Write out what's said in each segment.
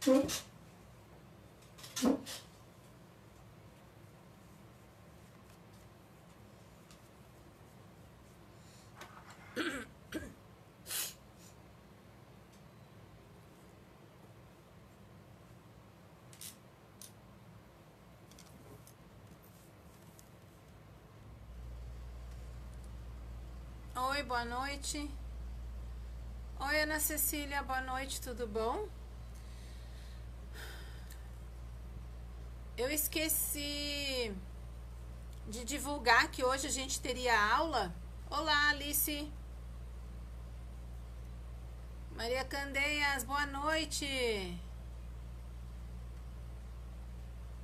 Oi, boa noite. Oi, Ana Cecília, boa noite, tudo bom? Eu esqueci de divulgar que hoje a gente teria aula. Olá, Alice. Maria Candeias, boa noite.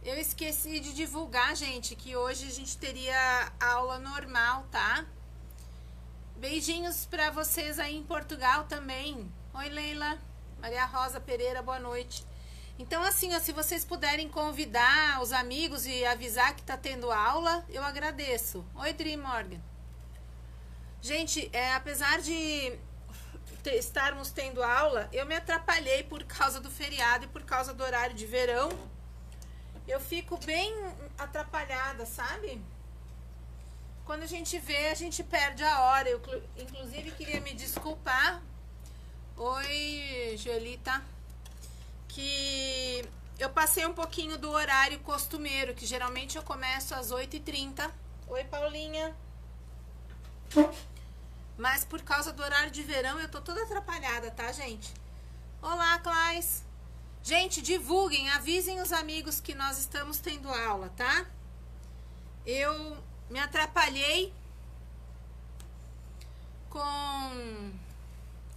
Eu esqueci de divulgar, gente, que hoje a gente teria aula normal, tá? Beijinhos pra vocês aí em Portugal também. Oi, Leila. Maria Rosa Pereira, boa noite. Então, assim, ó, se vocês puderem convidar os amigos e avisar que tá tendo aula, eu agradeço. Oi, Dream Morgan. Gente, apesar de estarmos tendo aula, eu me atrapalhei por causa do feriado e por causa do horário de verão. Eu fico bem atrapalhada, sabe? Quando a gente vê, a gente perde a hora. Eu, inclusive, queria me desculpar. Oi, Joelita. Que eu passei um pouquinho do horário costumeiro, que geralmente eu começo às 8h30. Oi, Paulinha. Mas por causa do horário de verão, eu tô toda atrapalhada, tá, gente? Olá, Clais. Gente, divulguem, avisem os amigos que nós estamos tendo aula, tá? Eu me atrapalhei com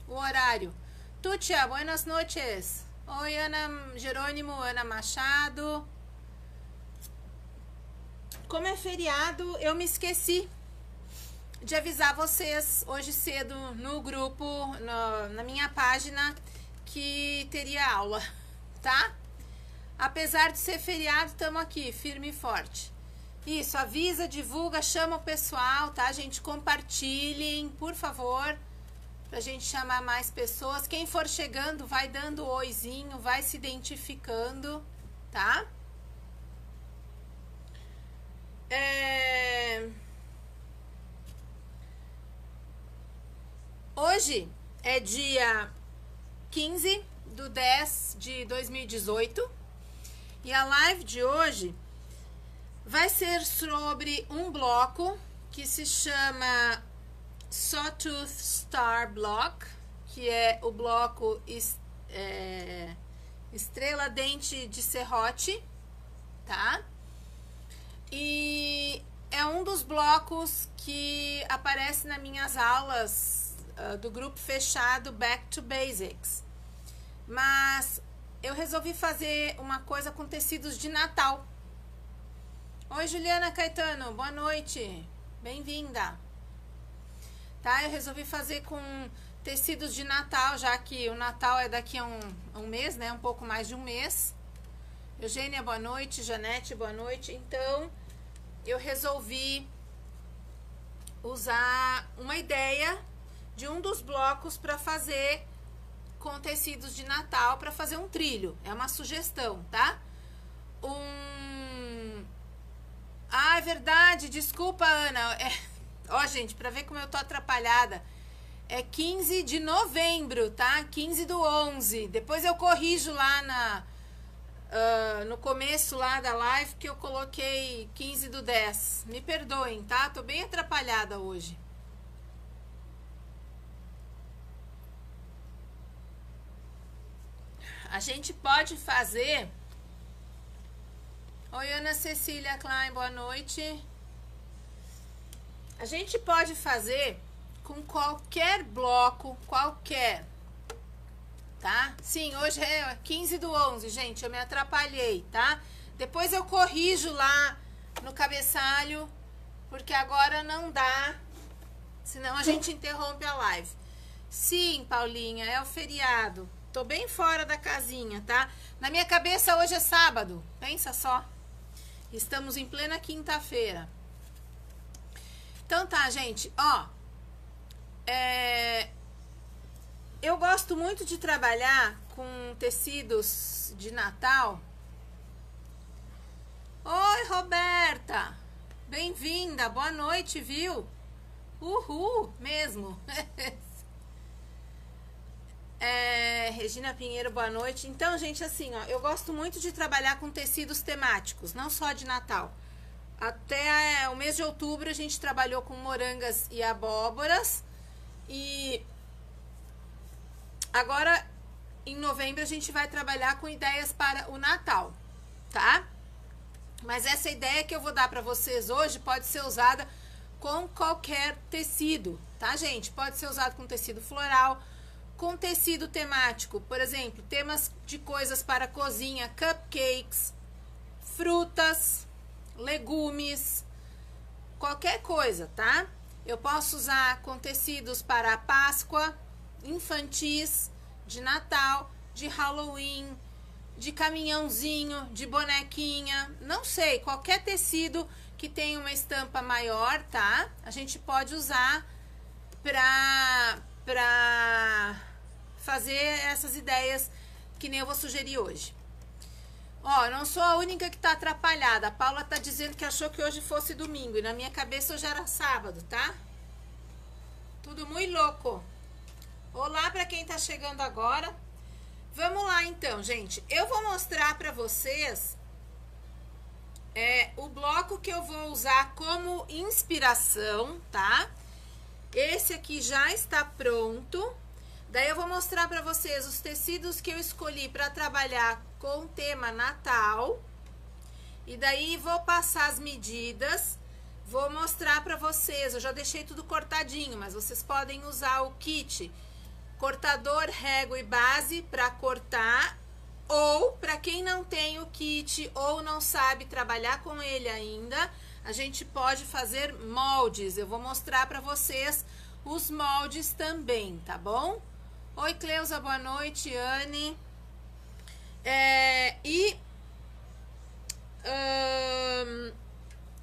o horário. Tutia, buenas noches. Oi, Ana Jerônimo, Ana Machado. Como é feriado, eu me esqueci de avisar vocês hoje cedo no grupo, na minha página, que teria aula, tá? Apesar de ser feriado, estamos aqui, firme e forte. Isso, avisa, divulga, chama o pessoal, tá, gente? Compartilhem, por favor, pra gente chamar mais pessoas. Quem for chegando, vai dando oizinho, vai se identificando, tá? Hoje é dia 15/10/2018 e a live de hoje vai ser sobre um bloco que se chama Sawtooth Star Block, que é o bloco Estrela Dente de Serrote, tá? E é um dos blocos que aparece nas minhas aulas do grupo fechado Back to Basics. Mas eu resolvi fazer uma coisa com tecidos de Natal. Oi, Juliana Caetano, boa noite, bem-vinda. Tá, eu resolvi fazer com tecidos de Natal, já que o Natal é daqui a um mês, né, um pouco mais de um mês. Eugênia, boa noite, Janete, boa noite. Então, eu resolvi usar uma ideia de um dos blocos para fazer com tecidos de Natal, para fazer um trilho. É uma sugestão, tá? Ah, é verdade, desculpa, Ana. Ó, gente, pra ver como eu tô atrapalhada. É 15 de novembro, tá? 15/11. Depois eu corrijo lá no começo lá da live que eu coloquei 15/10. Me perdoem, tá? Tô bem atrapalhada hoje. A gente pode fazer... Oi, Ana Cecília Klein, boa noite. A gente pode fazer com qualquer bloco, qualquer, tá? Sim, hoje é 15/11, gente, eu me atrapalhei, tá? Depois eu corrijo lá no cabeçalho, porque agora não dá, senão a gente interrompe a live. Sim, Paulinha, é o feriado. Tô bem fora da casinha, tá? Na minha cabeça hoje é sábado, pensa só. Estamos em plena quinta-feira. Então tá, gente, ó. Eu gosto muito de trabalhar com tecidos de Natal. Oi, Roberta! Bem-vinda, boa noite, viu? Uhul, mesmo. Regina Pinheiro, boa noite. Então, gente, assim, ó, eu gosto muito de trabalhar com tecidos temáticos, não só de Natal. Até o mês de outubro a gente trabalhou com morangas e abóboras. E agora, em novembro, a gente vai trabalhar com ideias para o Natal, tá? Mas essa ideia que eu vou dar para vocês hoje pode ser usada com qualquer tecido, tá, gente? Pode ser usado com tecido floral, com tecido temático, por exemplo, temas de coisas para cozinha, cupcakes, frutas, legumes, qualquer coisa, tá? Eu posso usar com tecidos para a Páscoa, infantis, de Natal, de Halloween, de caminhãozinho, de bonequinha, não sei, qualquer tecido que tenha uma estampa maior, tá? A gente pode usar pra fazer essas ideias que nem eu vou sugerir hoje. Ó, não sou a única que tá atrapalhada. A Paula tá dizendo que achou que hoje fosse domingo e na minha cabeça hoje era sábado, tá? Tudo muito louco. Olá pra quem tá chegando agora. Vamos lá então, gente. Eu vou mostrar pra vocês o bloco que eu vou usar como inspiração, tá? Esse aqui já está pronto. Daí eu vou mostrar para vocês os tecidos que eu escolhi para trabalhar com o tema Natal. E daí vou passar as medidas, vou mostrar para vocês. Eu já deixei tudo cortadinho, mas vocês podem usar o kit cortador, régua e base para cortar. Ou para quem não tem o kit ou não sabe trabalhar com ele ainda, a gente pode fazer moldes. Eu vou mostrar para vocês os moldes também, tá bom? Oi, Cleusa, boa noite, Anne.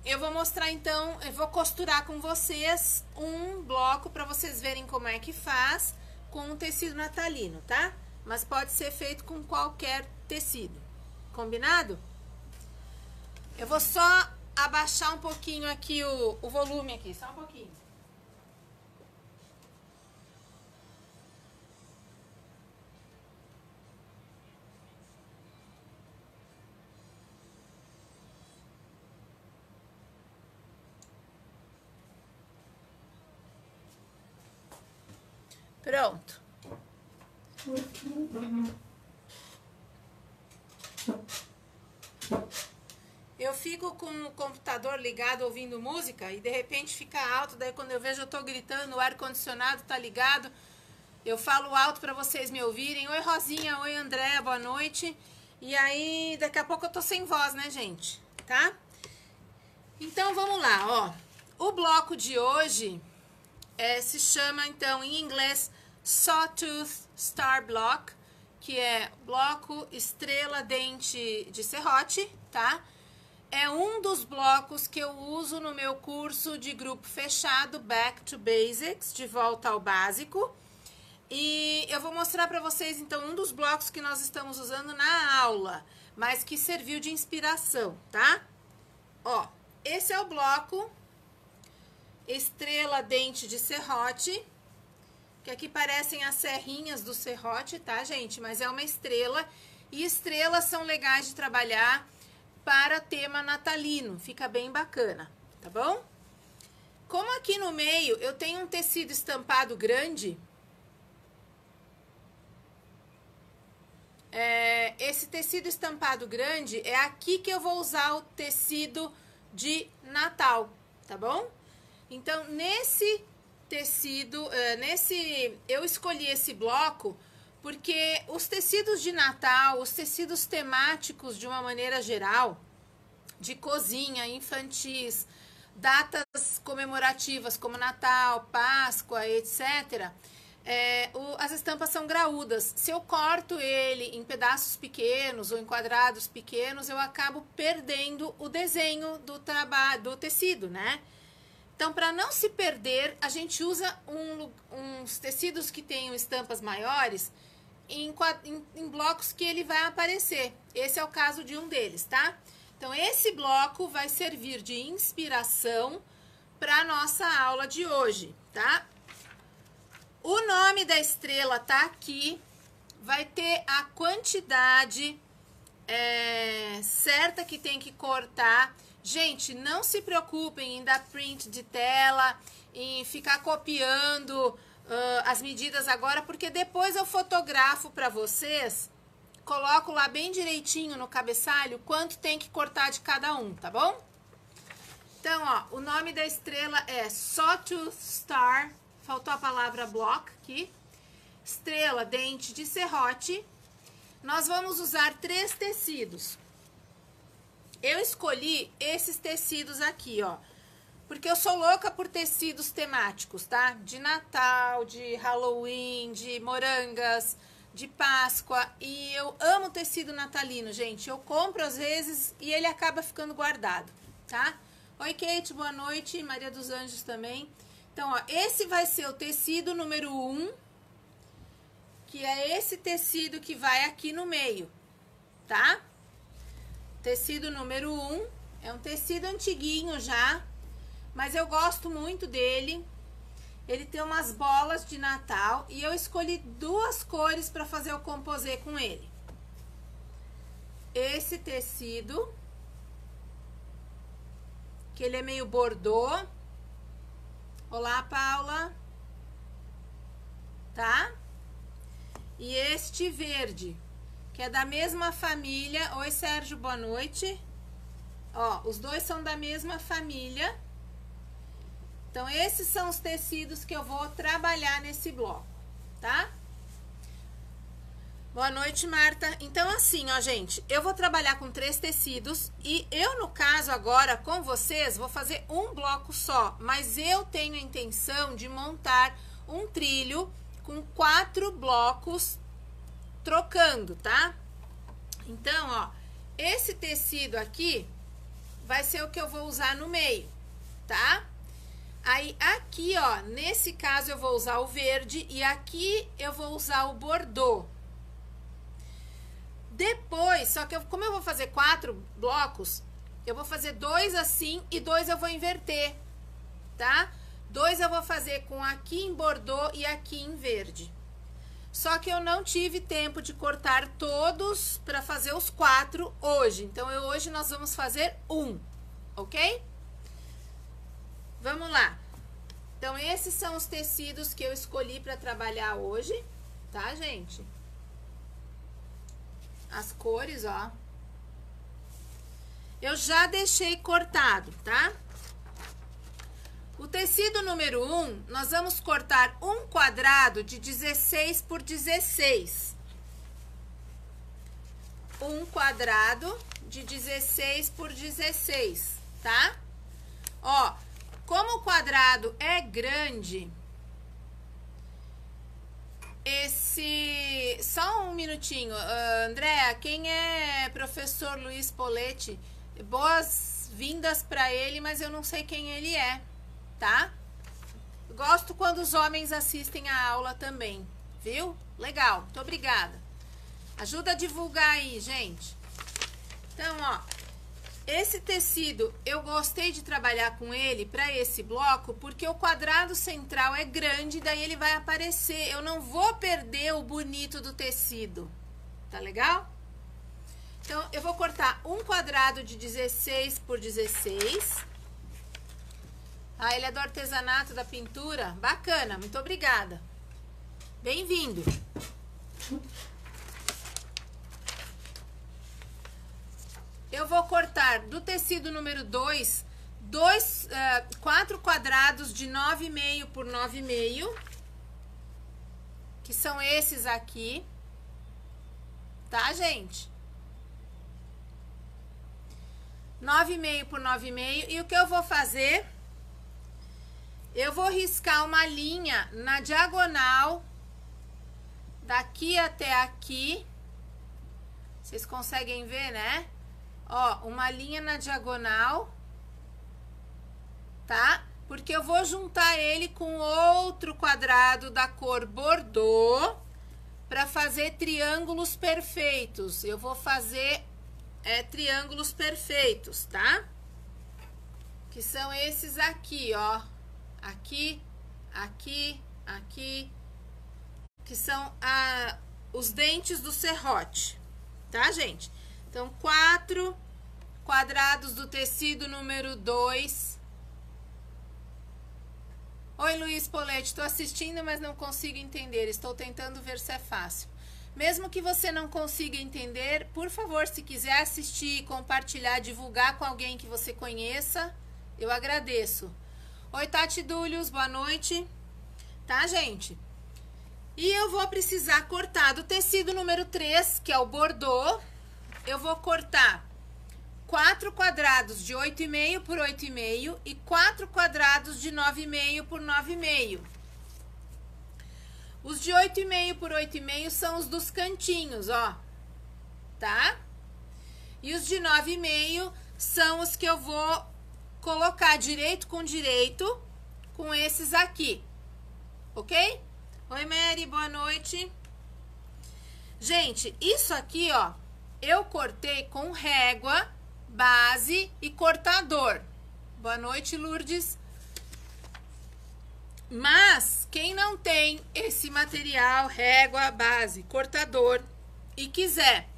Eu vou mostrar então, eu vou costurar com vocês um bloco para vocês verem como é que faz com um tecido natalino, tá? Mas pode ser feito com qualquer tecido, combinado? Eu vou só abaixar um pouquinho aqui o volume aqui, só um pouquinho. Pronto. Eu fico com o computador ligado ouvindo música e de repente fica alto, daí quando eu vejo eu tô gritando, o ar-condicionado tá ligado, eu falo alto para vocês me ouvirem. Oi, Rosinha, oi, André, boa noite. E aí, daqui a pouco eu tô sem voz, né, gente? Tá? Então, vamos lá, ó. O bloco de hoje se chama, então, em inglês, Sawtooth Star Block, que é bloco estrela dente de serrote, tá? É um dos blocos que eu uso no meu curso de grupo fechado, Back to Basics, de volta ao básico. E eu vou mostrar para vocês, então, um dos blocos que nós estamos usando na aula, mas que serviu de inspiração, tá? Ó, esse é o bloco estrela dente de serrote, que aqui parecem as serrinhas do serrote, tá, gente? Mas é uma estrela, e estrelas são legais de trabalhar para tema natalino, fica bem bacana, tá bom? Como aqui no meio eu tenho um tecido estampado grande, esse tecido estampado grande é aqui que eu vou usar o tecido de Natal, tá bom? Então, nesse tecido, eu escolhi esse bloco porque os tecidos de Natal, os tecidos temáticos de uma maneira geral, de cozinha, infantis, datas comemorativas como Natal, Páscoa, etc., as estampas são graúdas. Se eu corto ele em pedaços pequenos ou em quadrados pequenos, eu acabo perdendo o desenho do tecido, né? Então, para não se perder, a gente usa uns tecidos que tenham estampas maiores, em blocos que ele vai aparecer. Esse é o caso de um deles, tá? Então, esse bloco vai servir de inspiração para nossa aula de hoje, tá? O nome da estrela tá aqui, vai ter a quantidade certa que tem que cortar. Gente, não se preocupem em dar print de tela, em ficar copiando as medidas agora, porque depois eu fotografo para vocês, coloco lá bem direitinho no cabeçalho quanto tem que cortar de cada um, tá bom? Então, ó, o nome da estrela é Sawtooth Star, faltou a palavra block aqui, estrela dente de serrote. Nós vamos usar 3 tecidos. Eu escolhi esses tecidos aqui, ó, porque eu sou louca por tecidos temáticos, tá? De Natal, de Halloween, de morangas, de Páscoa. E eu amo tecido natalino, gente. Eu compro às vezes e ele acaba ficando guardado, tá? Oi, Kate, boa noite. Maria dos Anjos também. Então, ó, esse vai ser o tecido número 1, que é esse tecido que vai aqui no meio, tá? Tecido número 1, é um tecido antiguinho já, mas eu gosto muito dele. Ele tem umas bolas de Natal e eu escolhi 2 cores para fazer o composê com ele. Esse tecido, que ele é meio bordô. Olá, Paula. Tá? E este verde, que é da mesma família. Oi, Sérgio, boa noite. Ó, os dois são da mesma família. Então, esses são os tecidos que eu vou trabalhar nesse bloco, tá? Boa noite, Marta. Então, assim, ó, gente, eu vou trabalhar com 3 tecidos e eu, no caso, agora, com vocês, vou fazer um bloco só, mas eu tenho a intenção de montar um trilho com 4 blocos trocando, tá? Então, ó, esse tecido aqui vai ser o que eu vou usar no meio, tá? Aí, aqui, ó, nesse caso eu vou usar o verde e aqui eu vou usar o bordô. Depois, só que como eu vou fazer 4 blocos, eu vou fazer 2 assim e 2 eu vou inverter, tá? 2 eu vou fazer com aqui em bordô e aqui em verde. Só que eu não tive tempo de cortar todos para fazer os 4 hoje. Então, hoje nós vamos fazer um, ok? Vamos lá. Então, esses são os tecidos que eu escolhi para trabalhar hoje, tá, gente? As cores, ó. Eu já deixei cortado, tá? O tecido número 1, nós vamos cortar um quadrado de 16 por 16. Um quadrado de 16 por 16, tá? Ó, como o quadrado é grande, só um minutinho, Andréa, quem é professor Luiz Poletti? Boas-vindas para ele, mas eu não sei quem ele é, tá? Gosto quando os homens assistem a aula também, viu? Legal, muito obrigada. Ajuda a divulgar aí, gente. Então, ó, esse tecido, eu gostei de trabalhar com ele para esse bloco, porque o quadrado central é grande, daí ele vai aparecer. Eu não vou perder o bonito do tecido, tá legal? Então, eu vou cortar um quadrado de 16 por 16. Ah, ele é do artesanato, da pintura. Bacana, muito obrigada. Bem-vindo. Eu vou cortar do tecido número 2, 4 quadrados de 9,5 por 9,5, que são esses aqui, tá, gente? 9,5 por 9,5, e o que eu vou fazer? Eu vou riscar uma linha na diagonal, daqui até aqui, vocês conseguem ver, né? Ó, uma linha na diagonal, tá? Porque eu vou juntar ele com outro quadrado da cor bordô para fazer triângulos perfeitos. Eu vou fazer triângulos perfeitos, tá? Que são esses aqui, ó. Aqui, aqui, aqui. Que são os dentes do serrote, tá, gente? Então, 4 quadrados do tecido número 2. Oi, Luiz Poletti, estou assistindo, mas não consigo entender. Estou tentando ver se é fácil. Mesmo que você não consiga entender, por favor, se quiser assistir, compartilhar, divulgar com alguém que você conheça, eu agradeço. Oi, Tati Dúlios, boa noite. Tá, gente? E eu vou precisar cortar do tecido número 3, que é o bordô. Eu vou cortar 4 quadrados de 8,5 por 8,5 e 4 quadrados de 9,5 por 9,5. Os de 8,5 por 8,5 são os dos cantinhos, ó. Tá? E os de 9,5 são os que eu vou colocar direito com esses aqui. Ok? Oi, Mary, boa noite. Gente, isso aqui, ó, eu cortei com régua, base e cortador. Boa noite, Lourdes. Mas, quem não tem esse material, régua, base, cortador, e quiser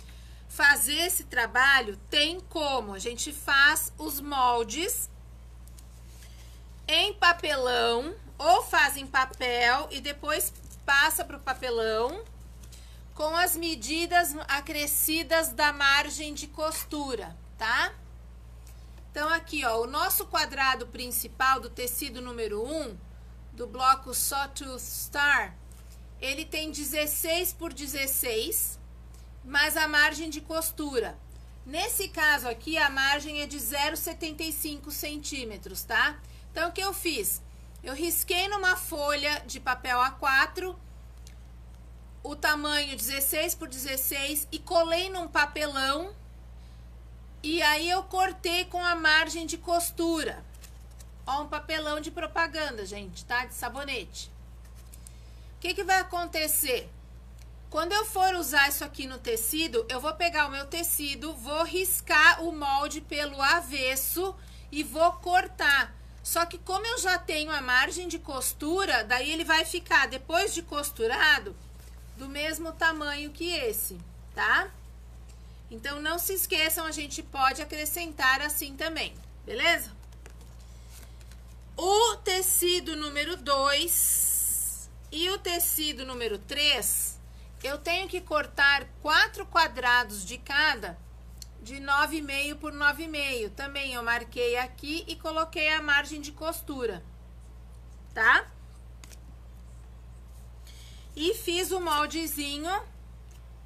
fazer esse trabalho, tem como. A gente faz os moldes em papelão, ou faz em papel e depois passa para o papelão com as medidas acrescidas da margem de costura, tá? Então, aqui, ó, o nosso quadrado principal do tecido número 1, do bloco Sawtooth Star, ele tem 16 por 16, mais a margem de costura. Nesse caso aqui, a margem é de 0,75 centímetros, tá? Então, o que eu fiz? Eu risquei numa folha de papel A4 o tamanho 16 por 16 e colei num papelão. E aí eu cortei com a margem de costura. Ó, um papelão de propaganda, gente, tá? De sabonete. O que que vai acontecer? Quando eu for usar isso aqui no tecido, eu vou pegar o meu tecido, vou riscar o molde pelo avesso e vou cortar. Só que como eu já tenho a margem de costura, daí ele vai ficar, depois de costurado, do mesmo tamanho que esse, tá? Então, não se esqueçam, a gente pode acrescentar assim também, beleza? O tecido número 2 e o tecido número 3, eu tenho que cortar 4 quadrados de cada, de 9,5 por 9,5. Também eu marquei aqui e coloquei a margem de costura, tá? E fiz o moldezinho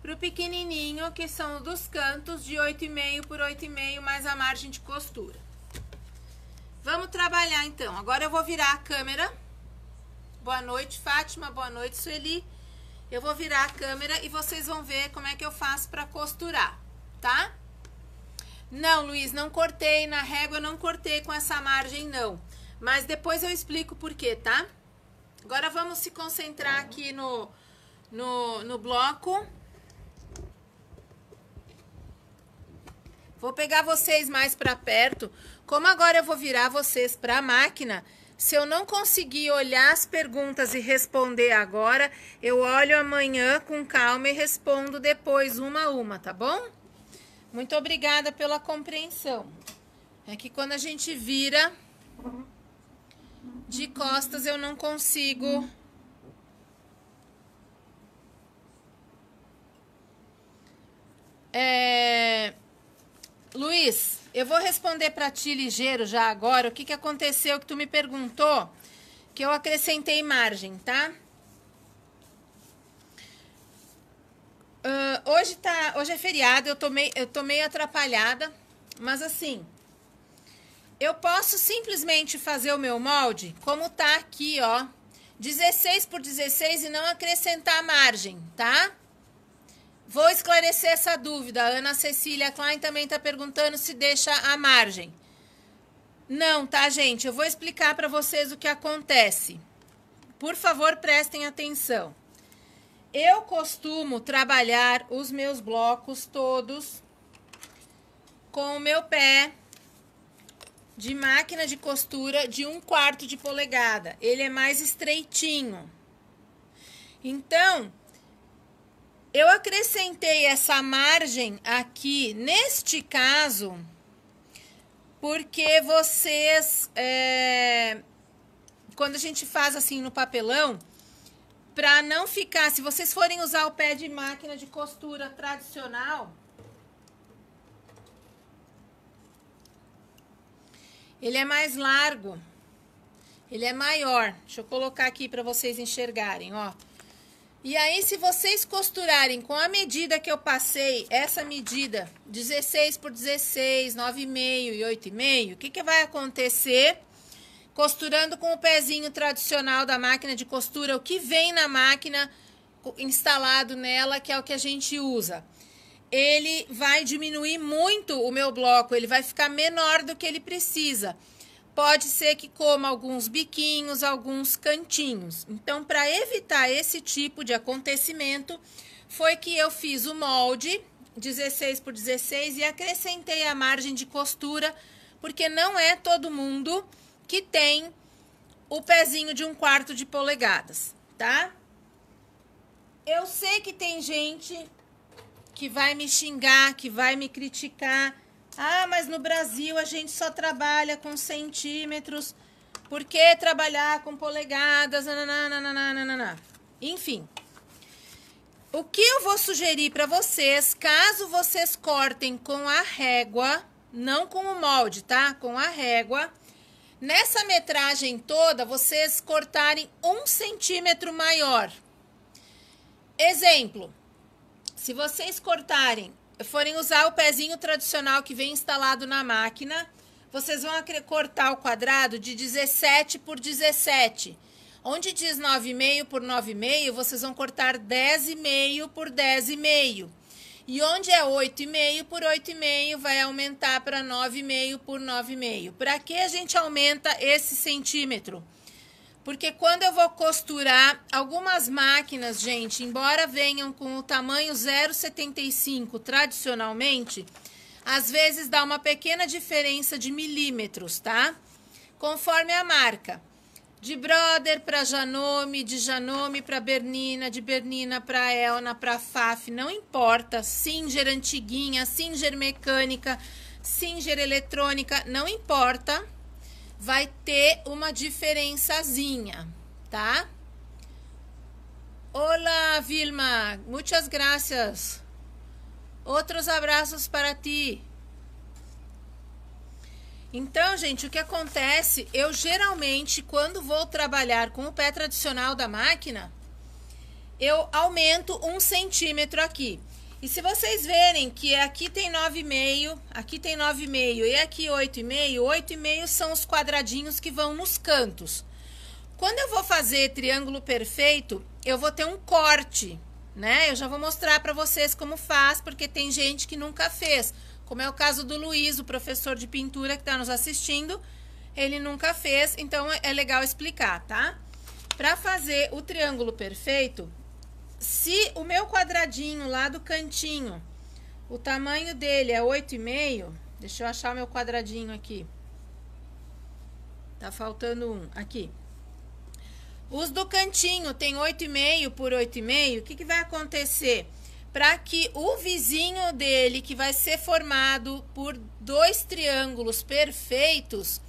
pro pequenininho, que são dos cantos, de 8,5 por 8,5, mais a margem de costura. Vamos trabalhar, então. Agora eu vou virar a câmera. Boa noite, Fátima. Boa noite, Sueli. Eu vou virar a câmera e vocês vão ver como é que eu faço para costurar, tá? Não, Luiz, não cortei na régua, não cortei com essa margem, não. Mas depois eu explico por quê, tá? Agora vamos se concentrar aqui no bloco. Vou pegar vocês mais para perto. Como agora eu vou virar vocês para a máquina, se eu não conseguir olhar as perguntas e responder agora, eu olho amanhã com calma e respondo depois uma a uma, tá bom? Muito obrigada pela compreensão. É que quando a gente vira de costas, eu não consigo. Luiz, eu vou responder para ti ligeiro já agora. O que aconteceu que tu me perguntou, que eu acrescentei margem, tá? Hoje é feriado, eu tô meio atrapalhada, mas assim, eu posso simplesmente fazer o meu molde como tá aqui, ó, 16 por 16 e não acrescentar margem, tá? Vou esclarecer essa dúvida. A Ana Cecília Klein também tá perguntando se deixa a margem. Não, tá, gente? Eu vou explicar para vocês o que acontece. Por favor, prestem atenção. Eu costumo trabalhar os meus blocos todos com o meu pé de máquina de costura de 1/4 de polegada. Ele é mais estreitinho. Então, eu acrescentei essa margem aqui, neste caso, porque vocês, quando a gente faz assim no papelão, para não ficar, se vocês forem usar o pé de máquina de costura tradicional, ele é mais largo, ele é maior. Deixa eu colocar aqui para vocês enxergarem, ó. E aí, se vocês costurarem com a medida que eu passei, essa medida, 16 por 16, 9,5 e 8,5, o que que vai acontecer? Costurando com o pezinho tradicional da máquina de costura, o que vem na máquina instalado nela, que é o que a gente usa. Ele vai diminuir muito o meu bloco, ele vai ficar menor do que ele precisa. Pode ser que coma alguns biquinhos, alguns cantinhos. Então, para evitar esse tipo de acontecimento, foi que eu fiz o molde 16 por 16 e acrescentei a margem de costura, porque não é todo mundo que tem o pezinho de 1/4 de polegadas, tá? Eu sei que tem gente que vai me xingar, que vai me criticar. Ah, mas no Brasil a gente só trabalha com centímetros. Por que trabalhar com polegadas? Nananana. Enfim, o que eu vou sugerir para vocês, caso vocês cortem com a régua, não com o molde, tá? Com a régua, nessa metragem toda, vocês cortarem 1 centímetro maior. Exemplo, se vocês forem usar o pezinho tradicional que vem instalado na máquina, vocês vão cortar o quadrado de 17 por 17. Onde diz 9,5 por 9,5, vocês vão cortar 10,5 por 10,5. E onde é 8,5 por 8,5, vai aumentar para 9,5 por 9,5. Para que a gente aumenta esse centímetro? Porque quando eu vou costurar, algumas máquinas, gente, embora venham com o tamanho 0,75 tradicionalmente, às vezes dá uma pequena diferença de milímetros, tá? Conforme a marca. De Brother para Janome, de Janome para Bernina, de Bernina para Elna, para Faf, não importa. Singer antiguinha, Singer mecânica, Singer eletrônica, não importa. Vai ter uma diferençazinha, tá? Olá, Vilma, muitas gracias. Outros abraços para ti. Então, gente, o que acontece? Eu geralmente, quando vou trabalhar com o pé tradicional da máquina, eu aumento 1 centímetro aqui. E se vocês verem que aqui tem 9,5, aqui tem 9,5 e aqui 8,5, 8,5 são os quadradinhos que vão nos cantos. Quando eu vou fazer triângulo perfeito, eu vou ter um corte, né? Eu já vou mostrar para vocês como faz, porque tem gente que nunca fez. Como é o caso do Luiz, o professor de pintura que está nos assistindo, ele nunca fez, então é legal explicar, tá? Para fazer o triângulo perfeito, se o meu quadradinho lá do cantinho, o tamanho dele é 8,5, deixa eu achar o meu quadradinho aqui. Tá faltando um, aqui. Os do cantinho tem 8,5 por 8,5, o que que vai acontecer? Para que o vizinho dele, que vai ser formado por 2 triângulos perfeitos,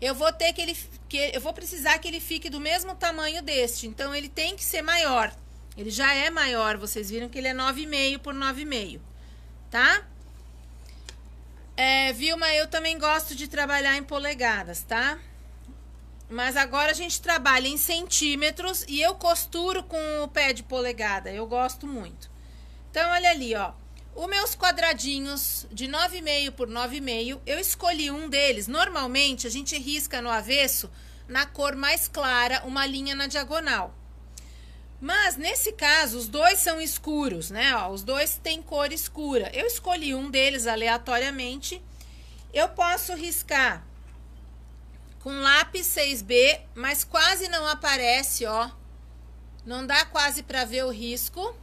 eu vou precisar que ele fique do mesmo tamanho deste. Então, ele tem que ser maior. Ele já é maior, vocês viram que ele é 9,5 por 9,5, tá? Vilma, eu também gosto de trabalhar em polegadas, tá? Mas agora a gente trabalha em centímetros e eu costuro com o pé de polegada, eu gosto muito. Então, olha ali, ó. Os meus quadradinhos de 9,5 por 9,5, eu escolhi um deles. Normalmente, a gente risca no avesso, na cor mais clara, uma linha na diagonal. Mas, nesse caso, os dois são escuros, né? Ó, os dois têm cor escura. Eu escolhi um deles aleatoriamente. Eu posso riscar com lápis 6B, mas quase não aparece, ó, Não dá quase para ver o risco.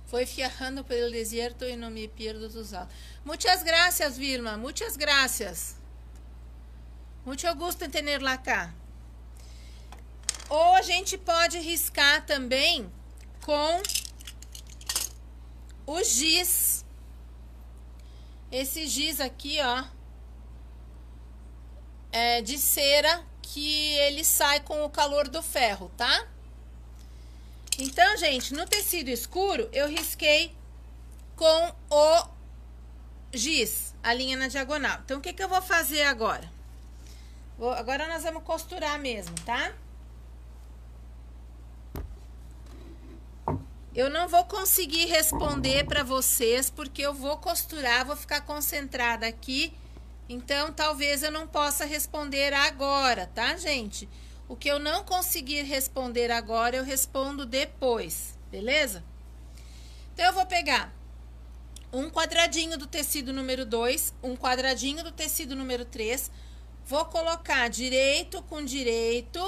Foi viajando pelo deserto e não me perdo dos altos. Muchas gracias, Vilma. Muchas gracias. Muito gusto em tenerla acá. Ou a gente pode riscar também com o giz. Esse giz aqui, ó, é de cera, que ele sai com o calor do ferro, tá? Então, gente, no tecido escuro, eu risquei com o giz, a linha na diagonal. Então, o que eu vou fazer agora? Agora nós vamos costurar mesmo, tá? Eu não vou conseguir responder para vocês, porque eu vou costurar, vou ficar concentrada aqui. Então, talvez eu não possa responder agora, tá, gente? O que eu não conseguir responder agora, eu respondo depois, beleza? Então, eu vou pegar um quadradinho do tecido número 2, um quadradinho do tecido número 3, vou colocar direito com direito,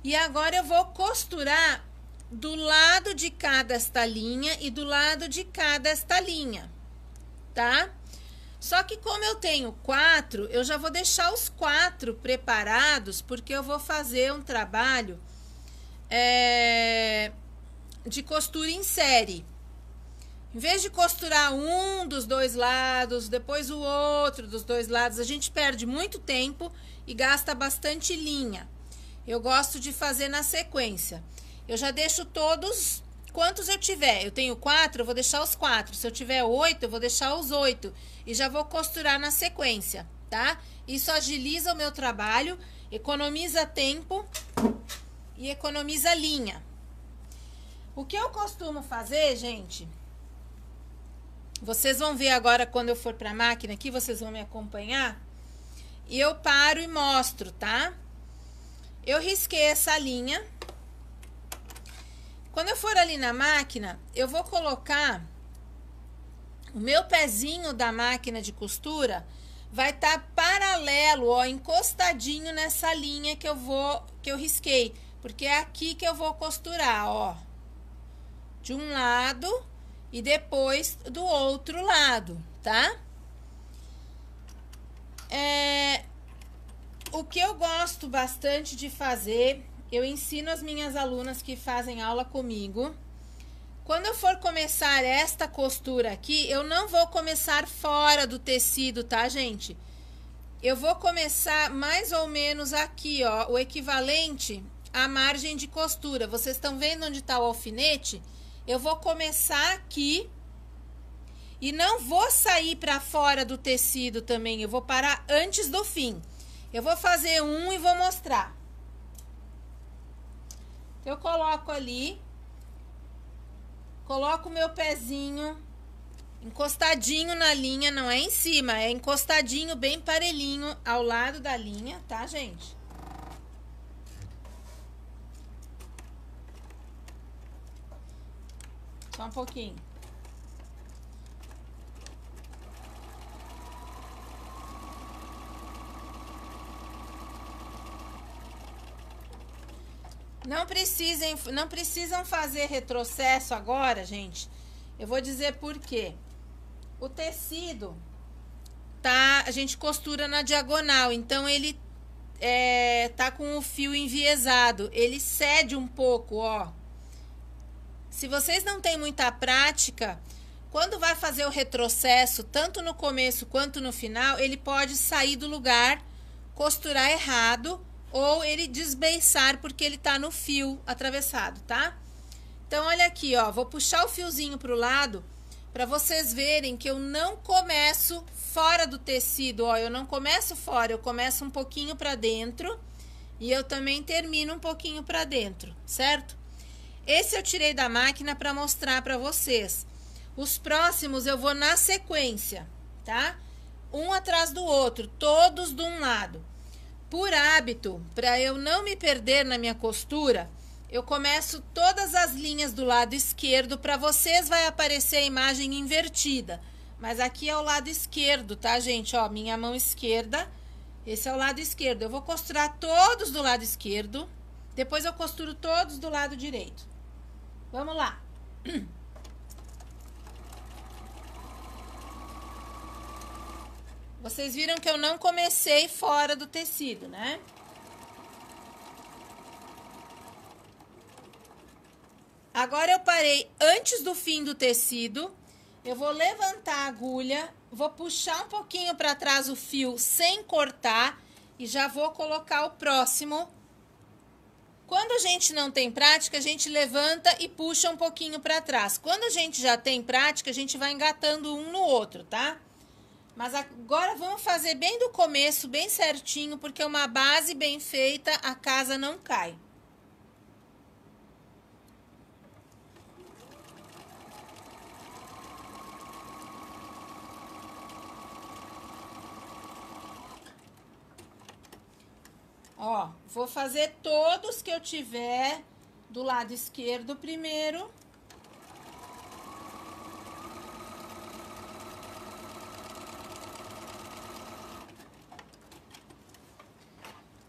e agora eu vou costurar do lado de cada esta linha e do lado de cada esta linha, tá? Só que como eu tenho 4, eu já vou deixar os 4 preparados, porque eu vou fazer um trabalho de costura em série. Em vez de costurar um dos dois lados, depois o outro dos dois lados, a gente perde muito tempo e gasta bastante linha. Eu gosto de fazer na sequência. Eu já deixo todos, quantos eu tiver. Eu tenho 4, eu vou deixar os 4. Se eu tiver 8, eu vou deixar os 8. E já vou costurar na sequência, tá? Isso agiliza o meu trabalho, economiza tempo e economiza linha. O que eu costumo fazer, gente, vocês vão ver agora quando eu for pra máquina aqui, vocês vão me acompanhar. E eu paro e mostro, tá? Eu risquei essa linha. Quando eu for ali na máquina, eu vou colocar o meu pezinho da máquina de costura, vai estar paralelo, ó, encostadinho nessa linha que eu risquei, porque é aqui que eu vou costurar, ó, de um lado e depois do outro lado, tá? O que eu gosto bastante de fazer, eu ensino as minhas alunas que fazem aula comigo. Quando eu for começar esta costura aqui, eu não vou começar fora do tecido, tá, gente? Eu vou começar mais ou menos aqui, ó, o equivalente à margem de costura. Vocês estão vendo onde tá o alfinete? Eu vou começar aqui e não vou sair para fora do tecido também. Eu vou parar antes do fim. Eu vou fazer um e vou mostrar. Eu coloco ali, coloco o meu pezinho encostadinho na linha, não é em cima, é encostadinho bem parelhinho ao lado da linha, tá, gente? Só um pouquinho. Não precisam fazer retrocesso agora, gente. Eu vou dizer por quê. O tecido tá, a gente costura na diagonal, então ele tá com o fio enviesado, ele cede um pouco, ó. Se vocês não têm muita prática, quando vai fazer o retrocesso, tanto no começo quanto no final, ele pode sair do lugar, costurar errado, ou ele desbeiçar porque ele tá no fio atravessado, tá? Então, olha aqui, ó, vou puxar o fiozinho pro lado para vocês verem que eu não começo fora do tecido, ó, eu não começo fora, eu começo um pouquinho para dentro e eu também termino um pouquinho para dentro, certo? Esse eu tirei da máquina para mostrar para vocês. Os próximos eu vou na sequência, tá? Um atrás do outro, todos de um lado. Por hábito, para eu não me perder na minha costura, eu começo todas as linhas do lado esquerdo. Para vocês vai aparecer a imagem invertida, mas aqui é o lado esquerdo, tá, gente? Ó, minha mão esquerda, Esse é o lado esquerdo. Eu vou costurar todos do lado esquerdo. Depois eu costuro todos do lado direito. Vamos lá. Vocês viram que eu não comecei fora do tecido, né? Agora eu parei antes do fim do tecido. Eu vou levantar a agulha, vou puxar um pouquinho para trás o fio sem cortar e já vou colocar o próximo. Quando a gente não tem prática, a gente levanta e puxa um pouquinho para trás. Quando a gente já tem prática, a gente vai engatando um no outro, tá? Mas agora vamos fazer bem do começo, bem certinho, porque uma base bem feita, a casa não cai. Ó, vou fazer todos que eu tiver do lado esquerdo primeiro.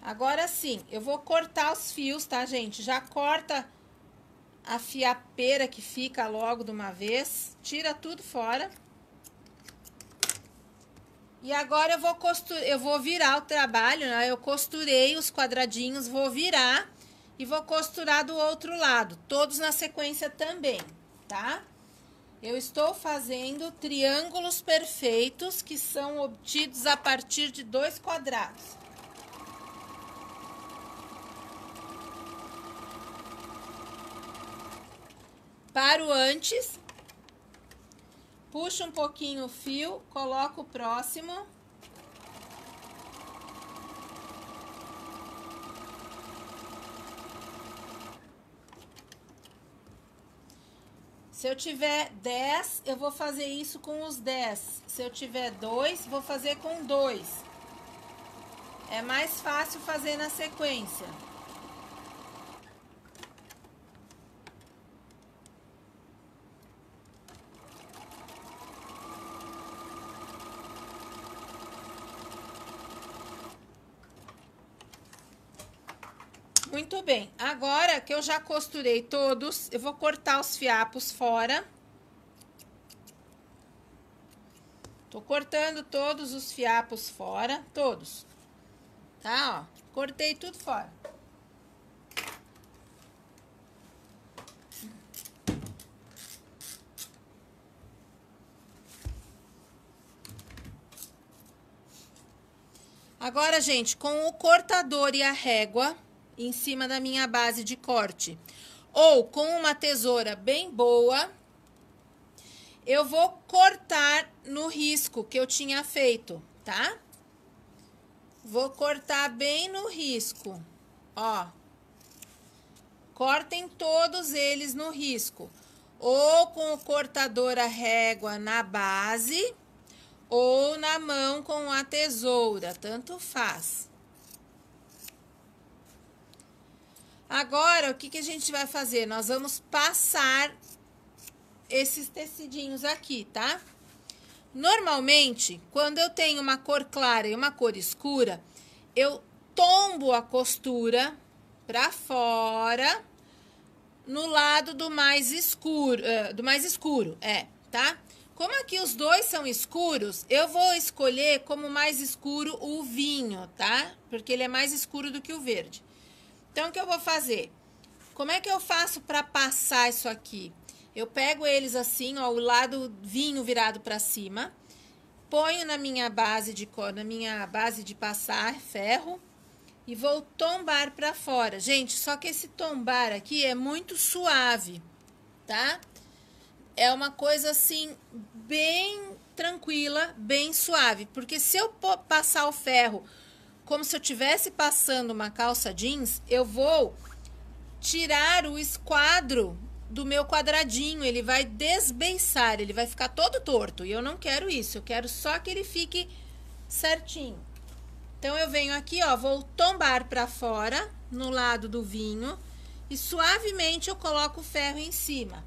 Agora sim, eu vou cortar os fios, tá, gente? Já corta a fiapeira que fica logo de uma vez. Tira tudo fora. E agora eu vou virar o trabalho, né? Eu costurei os quadradinhos, vou virar e vou costurar do outro lado. Todos na sequência também, tá? Eu estou fazendo triângulos perfeitos que são obtidos a partir de 2 quadrados. Paro antes, puxo um pouquinho o fio, coloco o próximo. Se eu tiver 10, eu vou fazer isso com os 10. Se eu tiver 2, vou fazer com 2. É mais fácil fazer na sequência. Muito bem, agora que eu já costurei todos, eu vou cortar os fiapos fora. Tô cortando todos os fiapos fora, todos. Tá, ó, cortei tudo fora. Agora, gente, com o cortador e a régua em cima da minha base de corte, ou com uma tesoura bem boa, eu vou cortar no risco que eu tinha feito, tá? Vou cortar bem no risco, ó. Cortem todos eles no risco, ou com o cortador a régua na base, ou na mão com a tesoura, tanto faz. Agora, o que a gente vai fazer? Nós vamos passar esses tecidinhos aqui, tá? Normalmente, quando eu tenho uma cor clara e uma cor escura, eu tombo a costura pra fora no lado do mais escuro, tá? Como aqui os dois são escuros, eu vou escolher como mais escuro o vinho, tá? Porque ele é mais escuro do que o verde. Então, o que eu vou fazer? Como é que eu faço para passar isso aqui? Eu pego eles assim, ó, o lado vinho virado para cima, ponho na minha base de passar ferro e vou tombar para fora. Gente, só que esse tombar aqui é muito suave, tá? É uma coisa assim, bem tranquila, bem suave. Porque se eu passar o ferro como se eu estivesse passando uma calça jeans, eu vou tirar o esquadro do meu quadradinho. Ele vai desbeiçar, ele vai ficar todo torto. E eu não quero isso, eu quero só que ele fique certinho. Então, eu venho aqui, ó, vou tombar para fora, no lado do vinho. E suavemente eu coloco o ferro em cima.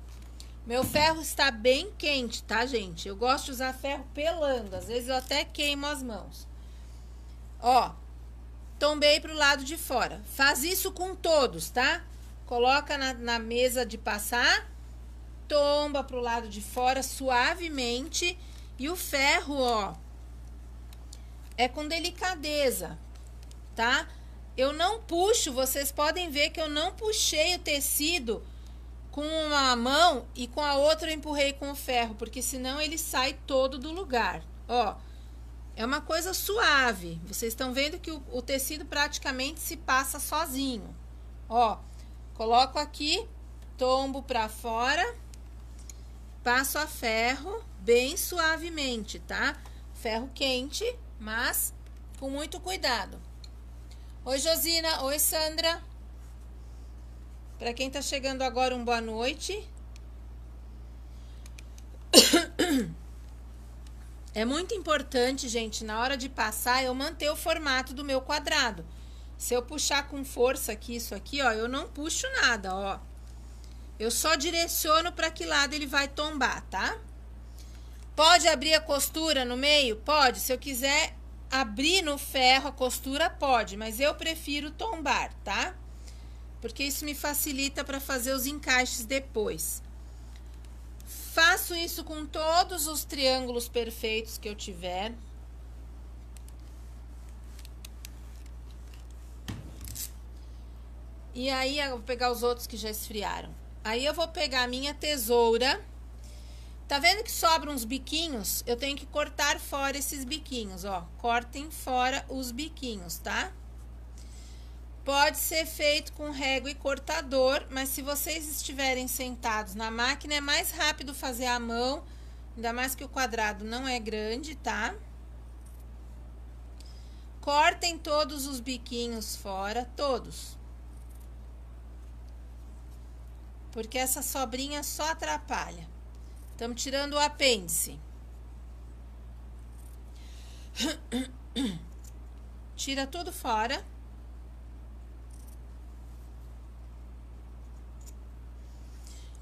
Meu ferro está bem quente, tá, gente? Eu gosto de usar ferro pelando, às vezes eu até queimo as mãos. Ó, tombei pro lado de fora. Faz isso com todos, tá? Coloca na mesa de passar, tomba pro lado de fora suavemente. E o ferro, ó, é com delicadeza, tá? Eu não puxo, vocês podem ver que eu não puxei o tecido com uma mão e com a outra eu empurrei com o ferro, porque senão ele sai todo do lugar, ó. É uma coisa suave, vocês estão vendo que o tecido praticamente se passa sozinho, ó. Coloco aqui, tombo pra fora, passo a ferro bem suavemente, tá? Ferro quente, mas com muito cuidado. Oi, Josina. Oi, Sandra. Para quem tá chegando agora, boa noite. É muito importante, gente, na hora de passar, eu manter o formato do meu quadrado. Se eu puxar com força aqui, isso aqui, ó, eu não puxo nada, ó. Eu só direciono para que lado ele vai tombar, tá? Pode abrir a costura no meio? Pode. Se eu quiser abrir no ferro a costura, pode. Mas eu prefiro tombar, tá? Porque isso me facilita para fazer os encaixes depois. Faço isso com todos os triângulos perfeitos que eu tiver. E aí, eu vou pegar os outros que já esfriaram. Aí, eu vou pegar a minha tesoura. Tá vendo que sobram uns biquinhos? Eu tenho que cortar fora esses biquinhos, ó. Cortem fora os biquinhos, tá? Pode ser feito com régua e cortador, mas se vocês estiverem sentados na máquina, é mais rápido fazer à mão, ainda mais que o quadrado não é grande, tá? Cortem todos os biquinhos fora, todos. Porque essa sobrinha só atrapalha. Estamos tirando o apêndice. Tira tudo fora.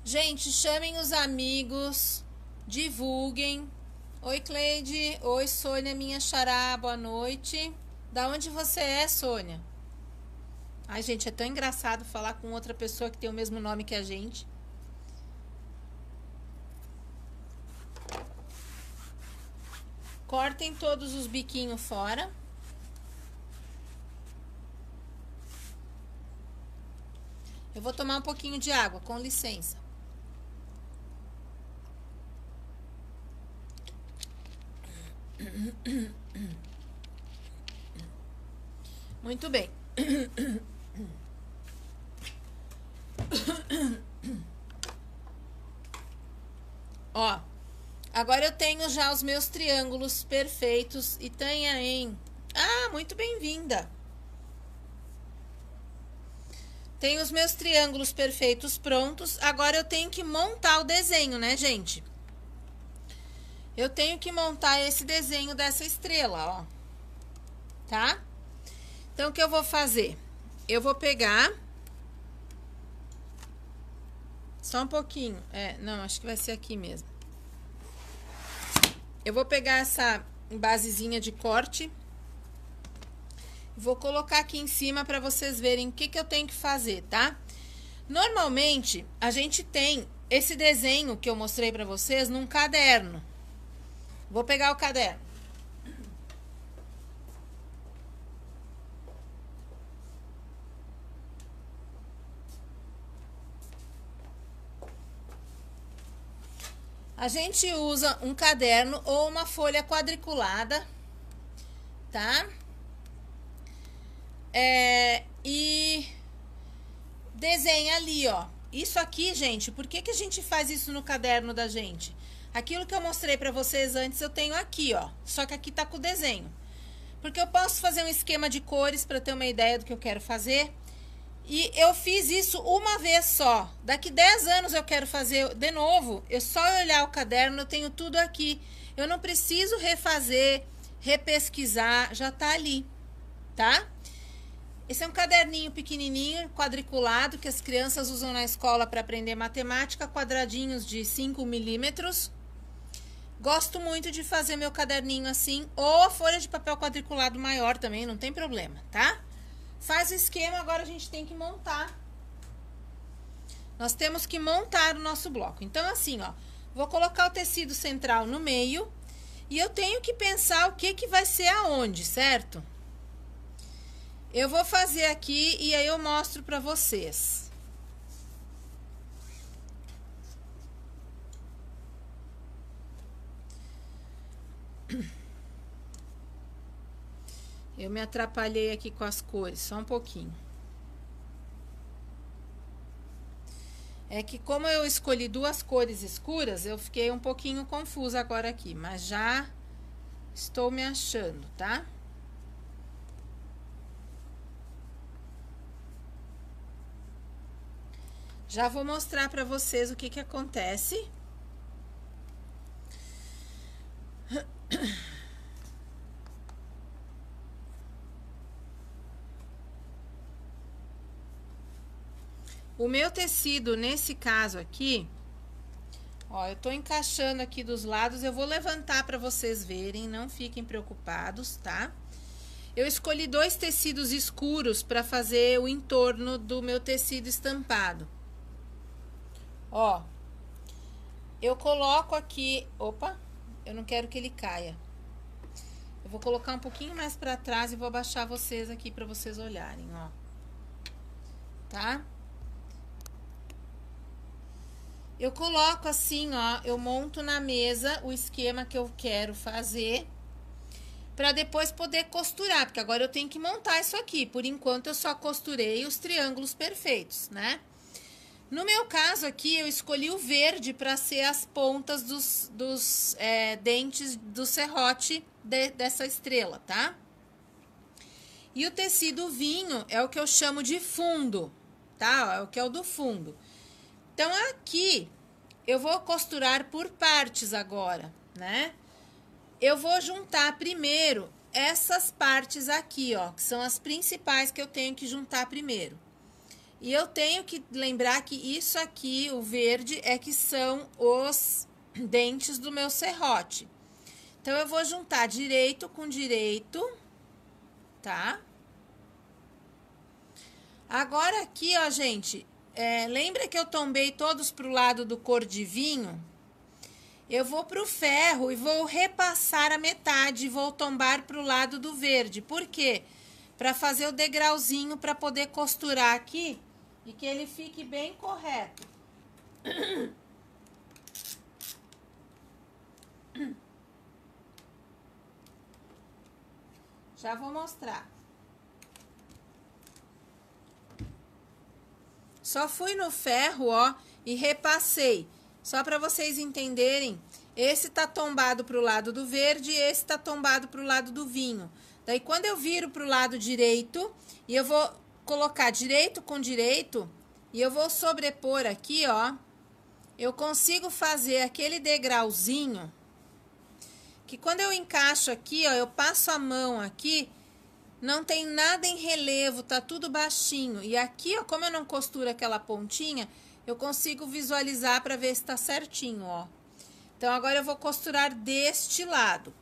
Gente, chamem os amigos, divulguem. Oi, Cleide. Oi, Sônia, minha xará, boa noite. Da onde você é, Sônia? Ai, gente, é tão engraçado falar com outra pessoa que tem o mesmo nome que a gente. Cortem todos os biquinhos fora. Eu vou tomar um pouquinho de água, com licença. Muito bem. Ó, agora eu tenho já os meus triângulos perfeitos e tenha em... Ah, muito bem-vinda! Tenho os meus triângulos perfeitos prontos. Agora eu tenho que montar o desenho, né, gente? Eu tenho que montar esse desenho dessa estrela, ó. Tá? Então, o que eu vou fazer? Eu vou pegar... Só um pouquinho. Não, acho que vai ser aqui mesmo. Eu vou pegar essa basezinha de corte. Vou colocar aqui em cima para vocês verem o que eu tenho que fazer, tá? Normalmente, a gente tem esse desenho que eu mostrei para vocês num caderno. Vou pegar o caderno. A gente usa um caderno ou uma folha quadriculada, tá? E desenha ali, ó. Isso aqui, gente, por que a gente faz isso no caderno da gente? Aquilo que eu mostrei pra vocês antes, eu tenho aqui, ó. Só que aqui tá com o desenho. Porque eu posso fazer um esquema de cores pra ter uma ideia do que eu quero fazer. E eu fiz isso uma vez só. Daqui 10 anos eu quero fazer de novo. Eu só olhar o caderno, eu tenho tudo aqui. Eu não preciso refazer, repesquisar, já tá ali, tá? Esse é um caderninho pequenininho, quadriculado, que as crianças usam na escola para aprender matemática, quadradinhos de 5 milímetros. Gosto muito de fazer meu caderninho assim, ou a folha de papel quadriculado maior também, não tem problema, tá? Faz o esquema, agora a gente tem que montar. Nós temos que montar o nosso bloco. Então, assim, ó, vou colocar o tecido central no meio e eu tenho que pensar o que vai ser aonde, certo? Eu vou fazer aqui e aí eu mostro pra vocês. Eu me atrapalhei aqui com as cores, só um pouquinho. É que como eu escolhi duas cores escuras, eu fiquei um pouquinho confusa agora aqui, mas já estou me achando, tá? Já vou mostrar pra vocês o que acontece. O meu tecido, nesse caso aqui, ó, eu tô encaixando aqui dos lados, eu vou levantar para vocês verem, não fiquem preocupados, tá? Eu escolhi dois tecidos escuros para fazer o entorno do meu tecido estampado. Ó, eu coloco aqui, opa, eu não quero que ele caia. Eu vou colocar um pouquinho mais para trás e vou abaixar vocês aqui para vocês olharem, ó. Tá? Eu coloco assim, ó, eu monto na mesa o esquema que eu quero fazer para depois poder costurar, porque agora eu tenho que montar isso aqui. Por enquanto eu só costurei os triângulos perfeitos, né? No meu caso aqui, eu escolhi o verde para ser as pontas dos dentes do serrote dessa estrela, tá? E o tecido vinho é o que eu chamo de fundo, tá? É o que é o do fundo. Então, aqui, eu vou costurar por partes agora, né? Eu vou juntar primeiro essas partes aqui, ó, que são as principais que eu tenho que juntar primeiro. E eu tenho que lembrar que isso aqui, o verde, é que são os dentes do meu serrote. Então, eu vou juntar direito com direito, tá? Agora, aqui, ó, gente... lembra que eu tombei todos pro lado do cor de vinho? Eu vou pro ferro e vou repassar a metade e vou tombar pro lado do verde. Por quê? Para fazer o degrauzinho para poder costurar aqui e que ele fique bem correto. Já vou mostrar. Só fui no ferro, ó, e repassei. Só para vocês entenderem, esse tá tombado pro lado do verde e esse tá tombado pro lado do vinho. Daí, quando eu viro pro lado direito, e eu vou colocar direito com direito, e eu vou sobrepor aqui, ó, eu consigo fazer aquele degrauzinho, que quando eu encaixo aqui, ó, eu passo a mão aqui, não tem nada em relevo, tá tudo baixinho. E aqui, ó, como eu não costuro aquela pontinha, eu consigo visualizar para ver se tá certinho, ó. Então, agora eu vou costurar deste lado.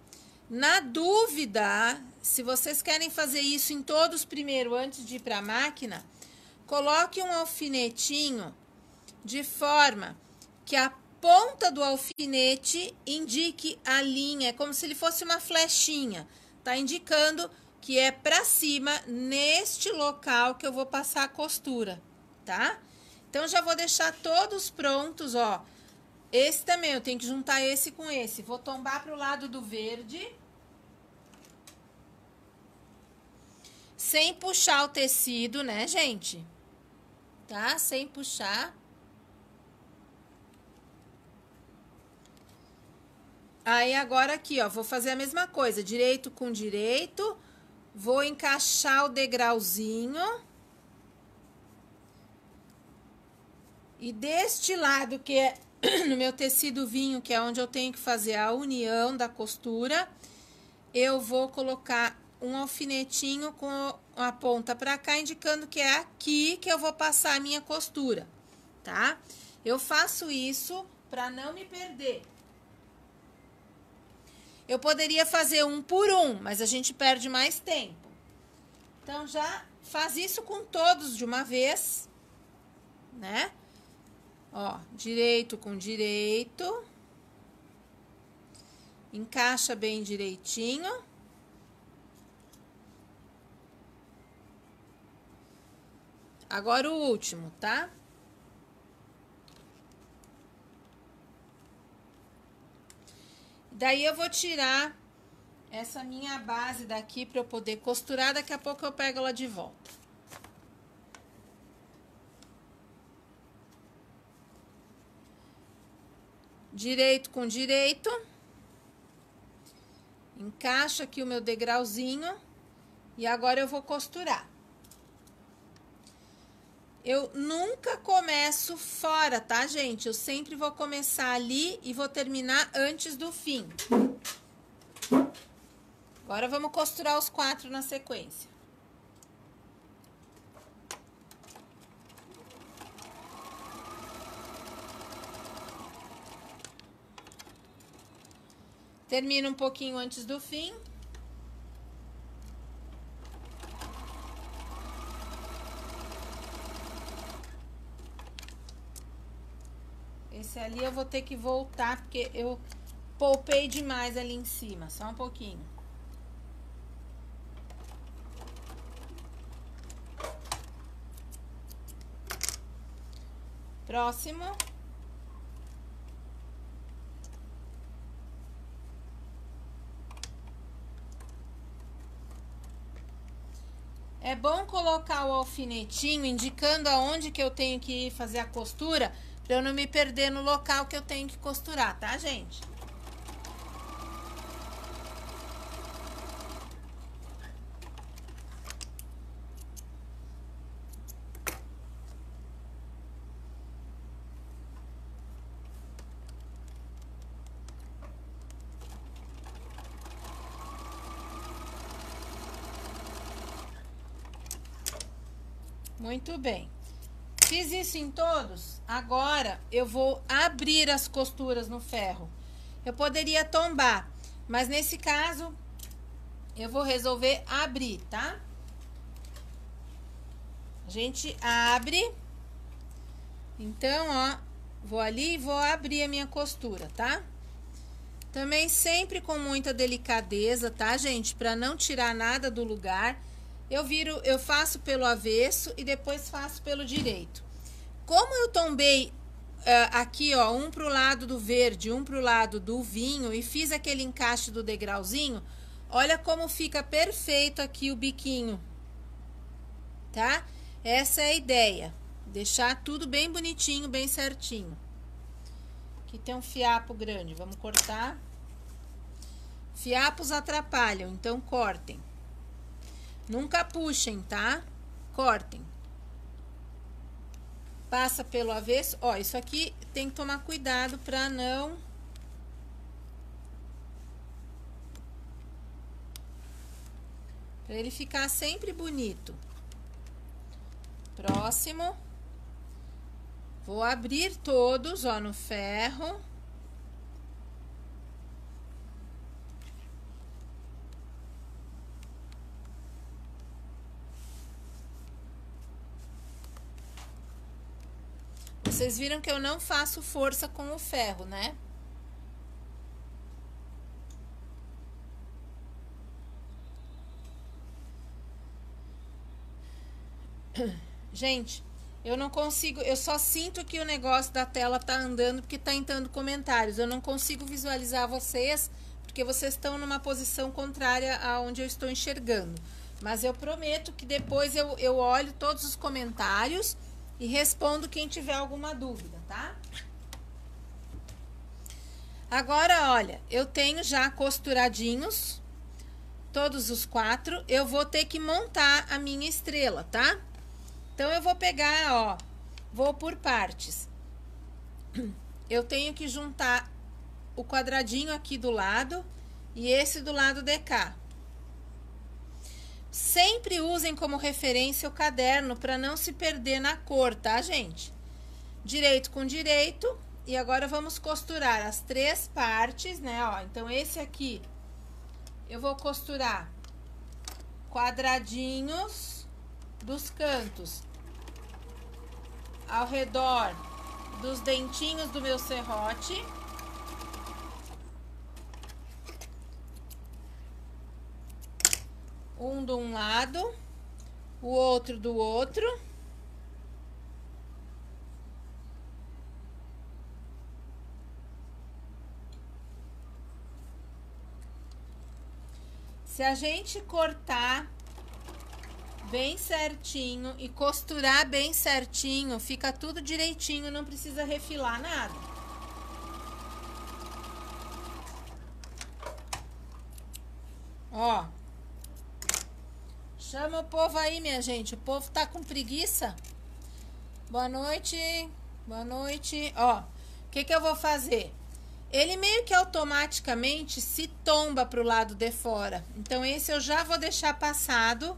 Na dúvida, se vocês querem fazer isso em todos primeiro, antes de ir para a máquina, coloque um alfinetinho de forma que a ponta do alfinete indique a linha, é como se ele fosse uma flechinha. Tá indicando que é para cima, neste local que eu vou passar a costura, tá? Então, já vou deixar todos prontos, ó. Esse também, eu tenho que juntar esse com esse. Vou tombar pro lado do verde. Sem puxar o tecido, né, gente? Tá? Sem puxar. Aí, agora aqui, ó, vou fazer a mesma coisa. Direito com direito. Vou encaixar o degrauzinho. E deste lado, que é no meu tecido vinho, que é onde eu tenho que fazer a união da costura, eu vou colocar um alfinetinho com a ponta pra cá, indicando que é aqui que eu vou passar a minha costura, tá? Eu faço isso pra não me perder. Eu poderia fazer um por um, mas a gente perde mais tempo. Então, já faz isso com todos de uma vez, né? Ó, direito com direito. Encaixa bem direitinho. Agora o último, tá? Daí eu vou tirar essa minha base daqui para eu poder costurar. Daqui a pouco eu pego ela de volta. Direito com direito. Encaixa aqui o meu degrauzinho. E agora eu vou costurar. Eu nunca começo fora, tá, gente? Eu sempre vou começar ali e vou terminar antes do fim. Agora vamos costurar os 4 na sequência. Termina um pouquinho antes do fim. Esse ali eu vou ter que voltar, porque eu poupei demais ali em cima. Só um pouquinho. Próximo. É bom colocar o alfinetinho indicando aonde que eu tenho que fazer a costura, para eu não me perder no local que eu tenho que costurar, tá, gente? Muito bem. Fiz isso em todos. Agora eu vou abrir as costuras no ferro. Eu poderia tombar, mas nesse caso eu vou resolver abrir, tá? A gente abre. Então, ó, vou ali e vou abrir a minha costura, tá? Também sempre com muita delicadeza, tá, gente? Pra não tirar nada do lugar. Eu faço pelo avesso e depois faço pelo direito. Como eu tombei aqui, ó, um pro lado do verde, um pro lado do vinho e fiz aquele encaixe do degrauzinho, olha como fica perfeito aqui o biquinho, tá? Essa é a ideia, deixar tudo bem bonitinho, bem certinho. Aqui tem um fiapo grande, vamos cortar. Fiapos atrapalham, então cortem. Nunca puxem, tá? Cortem. Passa pelo avesso. Ó, isso aqui tem que tomar cuidado pra não... Pra ele ficar sempre bonito. Próximo. Vou abrir todos, ó, no ferro. Vocês viram que eu não faço força com o ferro, né? Gente, eu não consigo, eu só sinto que o negócio da tela tá andando porque tá entrando comentários. Eu não consigo visualizar vocês porque vocês estão numa posição contrária a onde eu estou enxergando. Mas eu prometo que depois eu olho todos os comentários e respondo quem tiver alguma dúvida, tá? Agora, olha, eu tenho já costuradinhos, todos os 4. Eu vou ter que montar a minha estrela, tá? Então, eu vou pegar, ó, vou por partes. Eu tenho que juntar o quadradinho aqui do lado e esse do lado de cá. Sempre usem como referência o caderno para não se perder na cor, tá, gente? Direito com direito. E agora vamos costurar as 3 partes, né, ó. Então, esse aqui eu vou costurar quadradinhos dos cantos, ao redor dos dentinhos do meu serrote. Um de um lado, o outro do outro. Se a gente cortar bem certinho e costurar bem certinho, fica tudo direitinho, não precisa refilar nada. Ó. Chama o povo aí, minha gente. O povo tá com preguiça. Boa noite. Boa noite. Ó, o que eu vou fazer? Ele meio que automaticamente se tomba pro lado de fora. Então, esse eu já vou deixar passado.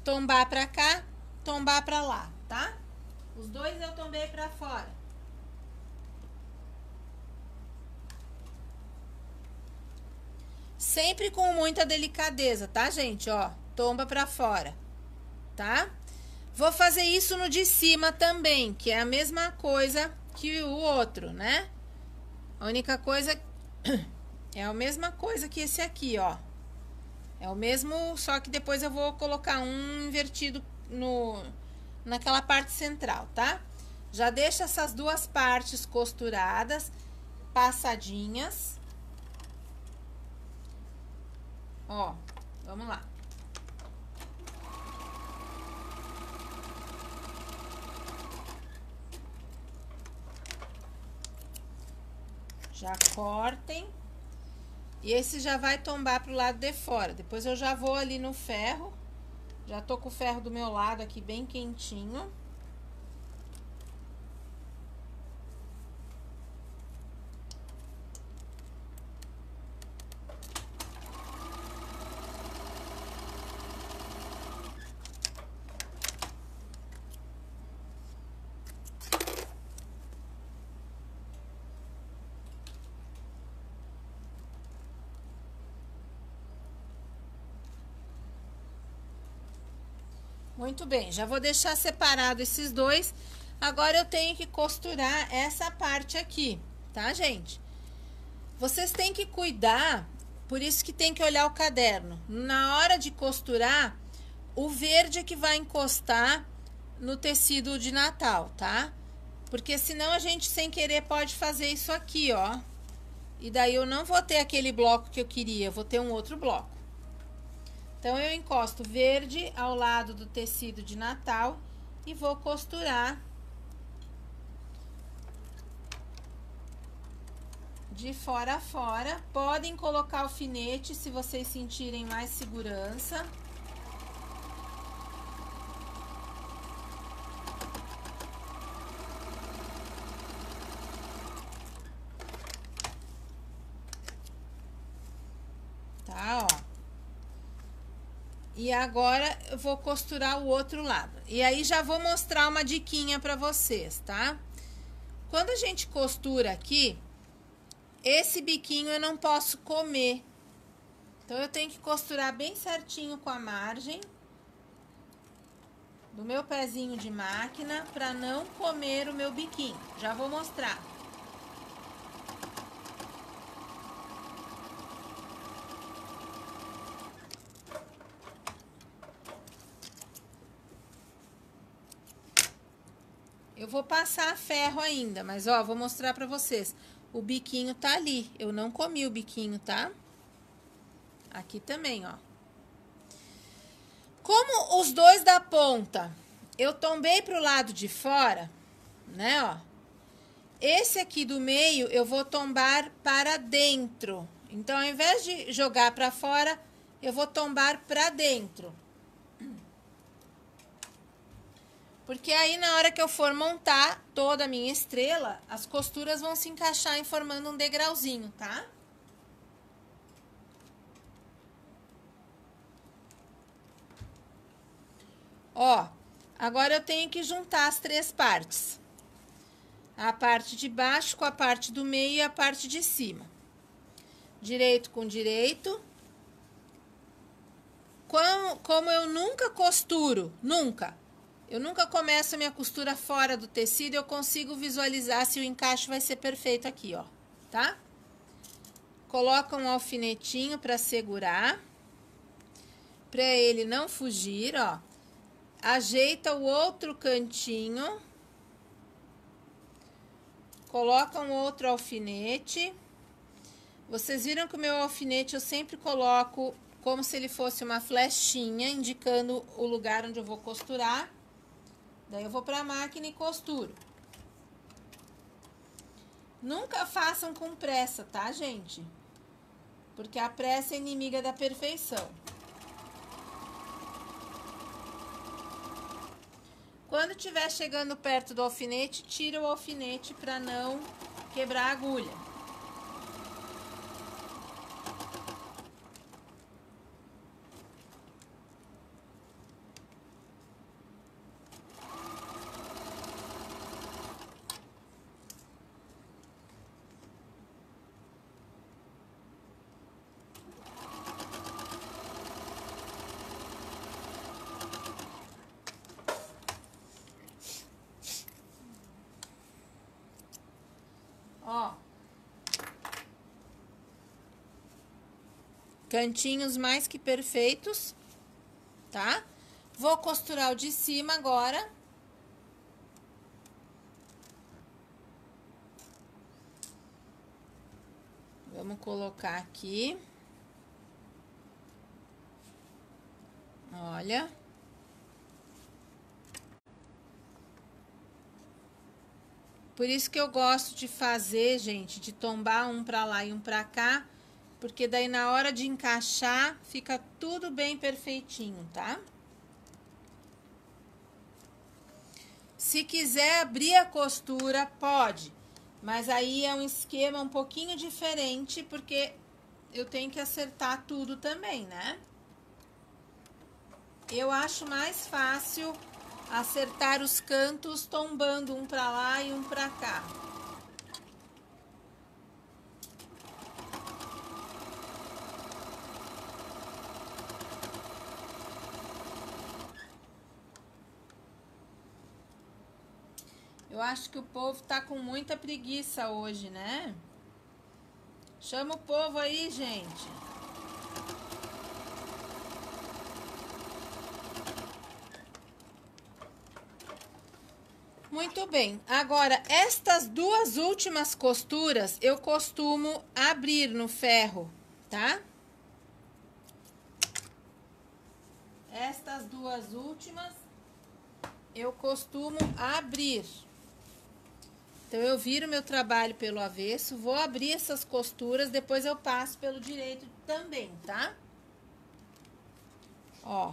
Tombar pra cá, tombar pra lá, tá? Os dois eu tombei pra fora. Sempre com muita delicadeza, tá, gente? Ó, tomba pra fora, tá? Vou fazer isso no de cima também, que é a mesma coisa que o outro, né? A única coisa é a mesma coisa que esse aqui, ó. É o mesmo, só que depois eu vou colocar um invertido naquela parte central, tá? Já deixa essas duas partes costuradas, passadinhas. Ó, vamos lá. Já cortem. E esse já vai tombar pro lado de fora. Depois eu já vou ali no ferro. Já tô com o ferro do meu lado aqui bem quentinho. Muito bem, já vou deixar separado esses dois. Agora eu tenho que costurar essa parte aqui, tá, gente? Vocês têm que cuidar, por isso que tem que olhar o caderno. Na hora de costurar, o verde é que vai encostar no tecido de Natal, tá? Porque senão a gente, sem querer, pode fazer isso aqui, ó. E daí eu não vou ter aquele bloco que eu queria, eu vou ter um outro bloco. Então, eu encosto verde ao lado do tecido de Natal e vou costurar de fora a fora. Podem colocar alfinete se vocês sentirem mais segurança. Tá, ó. E agora eu vou costurar o outro lado. E aí já vou mostrar uma diquinha pra vocês, tá? Quando a gente costura aqui, esse biquinho eu não posso comer. Então, eu tenho que costurar bem certinho com a margem do meu pezinho de máquina pra não comer o meu biquinho. Já vou mostrar. Eu vou passar ferro ainda, mas ó, vou mostrar pra vocês. O biquinho tá ali. Eu não comi o biquinho, tá? Aqui também, ó. Como os dois da ponta eu tombei pro lado de fora, né, ó. Esse aqui do meio eu vou tombar para dentro. Então, ao invés de jogar pra fora, eu vou tombar pra dentro. Porque aí, na hora que eu for montar toda a minha estrela, as costuras vão se encaixar em formando um degrauzinho, tá? Ó, agora eu tenho que juntar as três partes. A parte de baixo com a parte do meio e a parte de cima. Direito com direito. Como eu nunca costuro, eu nunca começo a minha costura fora do tecido, eu consigo visualizar se o encaixe vai ser perfeito aqui, ó, tá? Coloca um alfinetinho para segurar, para ele não fugir, ó. Ajeita o outro cantinho, coloca um outro alfinete. Vocês viram que o meu alfinete eu sempre coloco como se ele fosse uma flechinha, indicando o lugar onde eu vou costurar. Daí eu vou para a máquina e costuro. Nunca façam com pressa, tá, gente? Porque a pressa é inimiga da perfeição. Quando estiver chegando perto do alfinete, tira o alfinete para não quebrar a agulha. Ó, cantinhos mais que perfeitos, tá? Vou costurar o de cima agora. Vamos colocar aqui. Olha. Por isso que eu gosto de fazer, gente, de tombar um pra lá e um pra cá, porque daí na hora de encaixar fica tudo bem perfeitinho, tá? Se quiser abrir a costura, pode, mas aí é um esquema um pouquinho diferente, porque eu tenho que acertar tudo também, né? Eu acho mais fácil acertar os cantos tombando um pra lá e um pra cá. Eu acho que o povo tá com muita preguiça hoje, né? Chama o povo aí, gente. Muito bem, agora estas duas últimas costuras eu costumo abrir no ferro, tá? Estas duas últimas eu costumo abrir. Então eu viro meu trabalho pelo avesso, vou abrir essas costuras, depois eu passo pelo direito também, tá? Ó.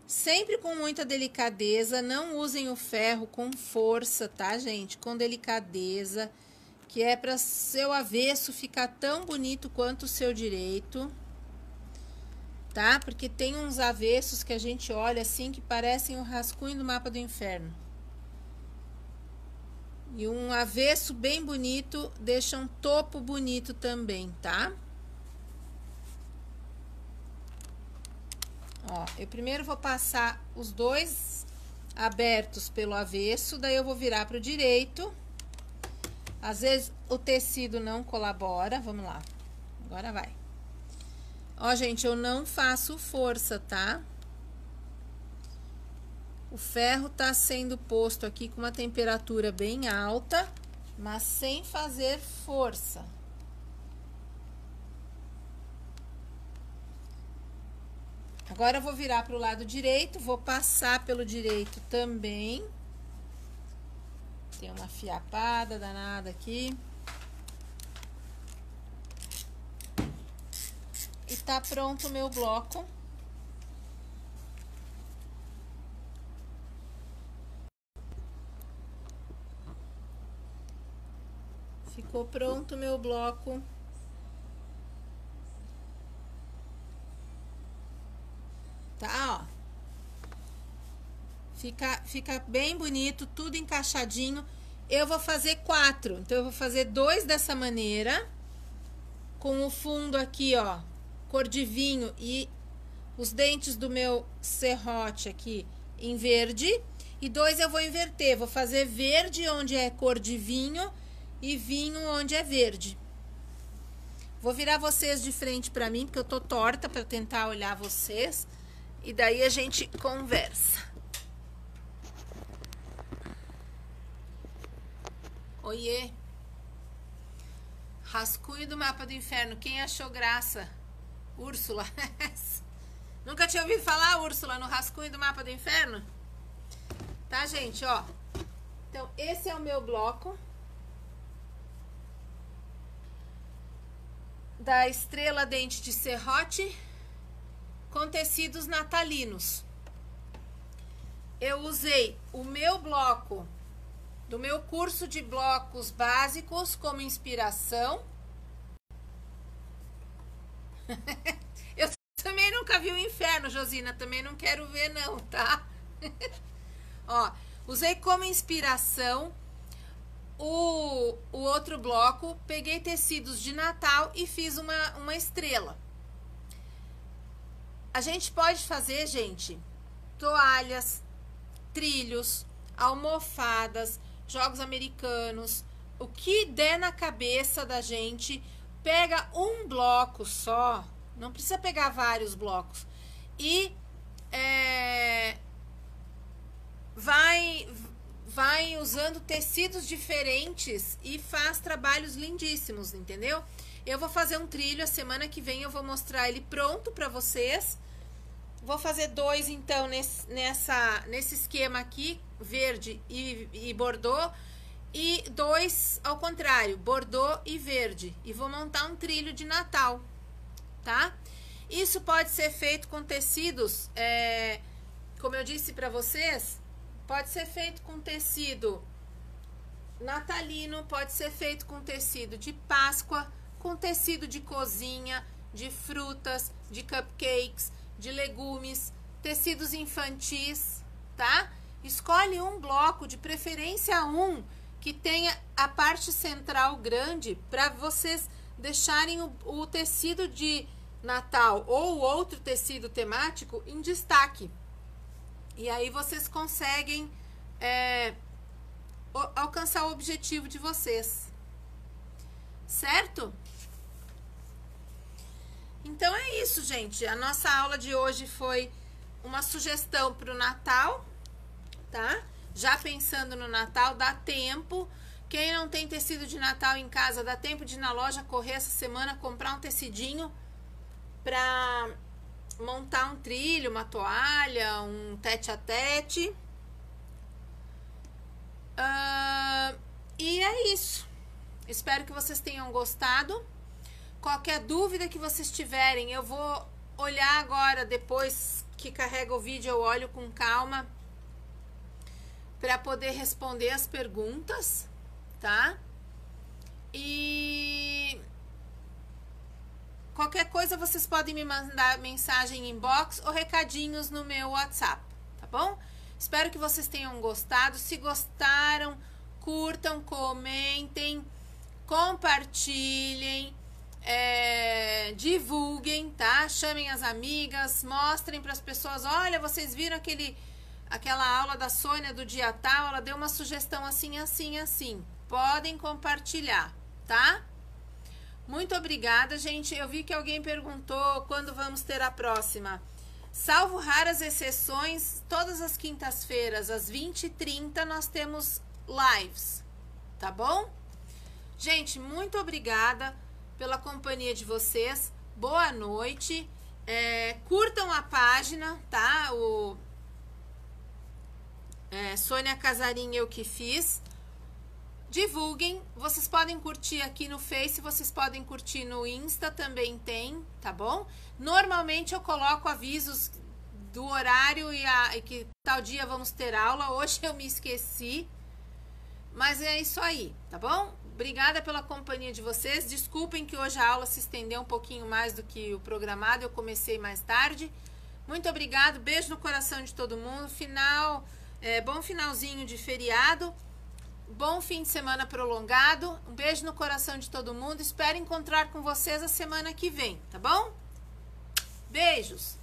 Sempre com muita delicadeza, não usem o ferro com força, tá, gente? Com delicadeza, que é para seu avesso ficar tão bonito quanto o seu direito, tá? Porque tem uns avessos que a gente olha assim que parecem o rascunho do mapa do inferno. E um avesso bem bonito deixa um topo bonito também, tá? Ó, eu primeiro vou passar os dois abertos pelo avesso, daí eu vou virar pro direito. Às vezes o tecido não colabora, vamos lá. Agora vai. Ó, gente, eu não faço força, tá? O ferro tá sendo posto aqui com uma temperatura bem alta, mas sem fazer força. Agora eu vou virar pro lado direito, vou passar pelo direito também. Tem uma fiapada danada aqui. E tá pronto o meu bloco. Ficou pronto o meu bloco. Tá, ó. Fica bem bonito, tudo encaixadinho. Eu vou fazer 4. Então, eu vou fazer 2 dessa maneira. Com o fundo aqui, ó. cor de vinho e os dentes do meu serrote aqui em verde. E 2 eu vou inverter, vou fazer verde onde é cor de vinho e vinho onde é verde. Vou virar vocês de frente pra mim, porque eu tô torta pra tentar olhar vocês. E daí a gente conversa. Oiê. Rascunho do Mapa do Inferno. Quem achou graça? Úrsula. Nunca tinha ouvido falar, Úrsula, no Rascunho do Mapa do Inferno? Tá, gente, ó. Então, esse é o meu bloco da estrela dente de serrote com tecidos natalinos. Eu usei o meu bloco do meu curso de blocos básicos como inspiração. Eu também nunca vi o inferno, Josina, também não quero ver não, tá? Ó, usei como inspiração o outro bloco, peguei tecidos de Natal e fiz uma estrela. A gente pode fazer, gente, toalhas, trilhos, almofadas, jogos americanos, o que der na cabeça da gente, pega um bloco só, não precisa pegar vários blocos, e vai usando tecidos diferentes e faz trabalhos lindíssimos, entendeu? Eu vou fazer um trilho a semana que vem, eu vou mostrar ele pronto para vocês. Vou fazer 2, então, nesse esquema aqui, verde e bordô, e 2 ao contrário, bordô e verde. E vou montar um trilho de Natal, tá? Isso pode ser feito com tecidos, como eu disse para vocês, pode ser feito com tecido natalino, pode ser feito com tecido de Páscoa, com tecido de cozinha, de frutas, de cupcakes, de legumes, tecidos infantis, tá? Escolhe um bloco, de preferência um, que tenha a parte central grande, para vocês deixarem o tecido de Natal ou outro tecido temático em destaque. E aí vocês conseguem alcançar o objetivo de vocês. Certo? Então é isso, gente. A nossa aula de hoje foi uma sugestão para o Natal, tá? Já pensando no Natal, dá tempo. Quem não tem tecido de Natal em casa, dá tempo de ir na loja correr essa semana, comprar um tecidinho para montar um trilho, uma toalha, um tete-a-tete. E é isso. Espero que vocês tenham gostado. Qualquer dúvida que vocês tiverem, eu vou olhar agora, depois que carrega o vídeo, eu olho com calma para poder responder as perguntas, tá? E qualquer coisa vocês podem me mandar mensagem em inbox ou recadinhos no meu WhatsApp, tá bom? Espero que vocês tenham gostado. Se gostaram, curtam, comentem, compartilhem. Divulguem, tá? Chamem as amigas, mostrem para as pessoas. Olha, vocês viram aquela aula da Sônia do dia tal, ela deu uma sugestão assim, assim, assim. Podem compartilhar, tá? Muito obrigada, gente. Eu vi que alguém perguntou quando vamos ter a próxima. Salvo raras exceções, todas as quintas-feiras às 20h30 nós temos lives, tá bom? Gente, muito obrigada pela companhia de vocês. Boa noite. Curtam a página, tá? Sônia Casarim, eu que fiz. Divulguem. Vocês podem curtir aqui no Face, vocês podem curtir no Insta, também tem, tá bom? Normalmente eu coloco avisos do horário e que tal dia vamos ter aula. Hoje eu me esqueci. Mas é isso aí, tá bom? Obrigada pela companhia de vocês. Desculpem que hoje a aula se estendeu um pouquinho mais do que o programado. Eu comecei mais tarde. Muito obrigado. Beijo no coração de todo mundo. Bom finalzinho de feriado. Bom fim de semana prolongado. Um beijo no coração de todo mundo. Espero encontrar com vocês a semana que vem, tá bom? Beijos!